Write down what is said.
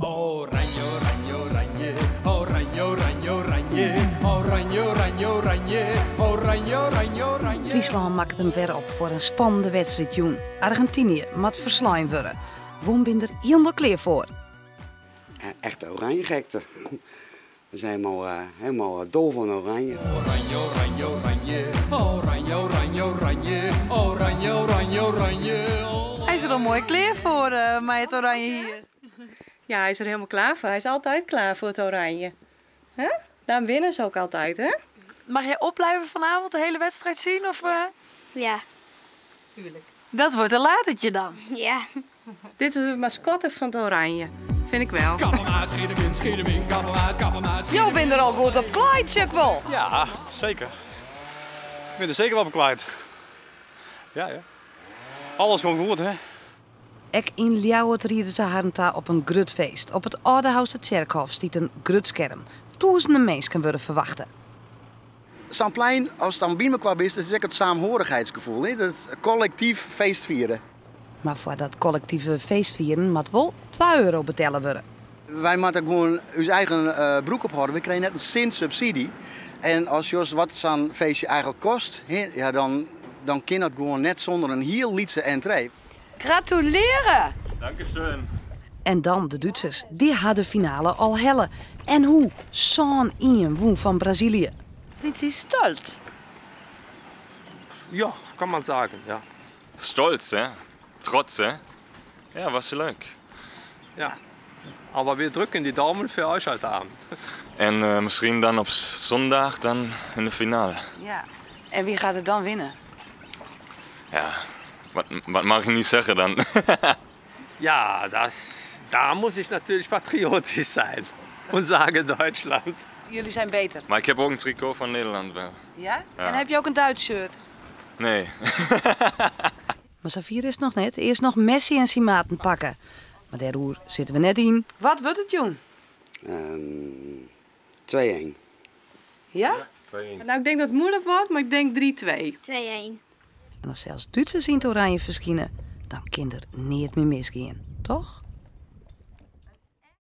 Oranje, oranje, oranje, oranje, oranje, oranje, oranje, oranje, oranje, oranje, oranje, oranje. Friesland maakt hem weer op voor een spannende wedstrijd. Joen. Argentinië moet verslaan worden. Woon bin er helemaal klaar voor. Echte oranje gekte. We zijn helemaal dol van oranje. Oranje, oranje, oranje, oranje, oranje, oranje, oranje, oranje, oranje. Hij is er al mooi klaar voor, met het oranje hier. Ja, hij is er helemaal klaar voor. Hij is altijd klaar voor het oranje. Hè? Daarom winnen ze ook altijd, hè? Mag jij opblijven vanavond de hele wedstrijd zien? Of, Ja. Tuurlijk. Dat wordt een latertje dan. Ja. Dit is de mascotte van het oranje. Vind ik wel. Kap hem uit, schiet hem in, schiet hem in, kap hem uit, kap hem uit. Jo bent er al goed op kleid, zeg wel. Ja, zeker. Ik ben er zeker wel bekleid. Ja, ja. Alles gewoon goed, hè? Ek in Ljouwert rieden ze harenta op een grutfeest. Op het Oudehouse Kerkhof stiet een grutskerm. Duizenden mensen worden verwachten. Zo'n plein, als het dan binnenkwam is, dat is echt het saamhorigheidsgevoel. Hè? Dat collectief feestvieren. Maar voor dat collectieve feestvieren moet wel €2 betalen worden. Wij moeten gewoon onze eigen broek ophouden. We krijgen net een subsidie. En als je wat zo'n feestje eigenlijk kost, ja, dan kan dat gewoon net zonder een heel lietse entree. Gratuleren! Dankjewel. En dan de Duitsers. Die hadden de finale al helle. En hoe? Zo'n in woen van Brazilië. Sind Sie stolz? Ja, kann man sagen, ja. Stolz, hè? Trots, hè? Ja, was leuk. Ja. Aber wir drücken die Daumen für euch heute Abend. En misschien dan op zondag dan in de finale. Ja. En wie gaat er dan winnen? Ja, wat mag ik niet zeggen dan? Ja, da muss ich natürlich patriotisch sein und sagen Deutschland. Jullie zijn beter. Maar ik heb ook een tricot van Nederland wel. Ja? Ja. En heb je ook een Duits shirt? Nee. Maar Safir is nog net. Eerst nog Messi en Simaten pakken. Maar daar roer zitten we net in. Wat wordt het, Joen? 2-1. Ja? Nou, ik denk dat het moeilijk wordt, maar ik denk 3-2. 2-1. En als zelfs Duitsers in het oranje verschijnen, dan kan er niet meer misgaan. Toch?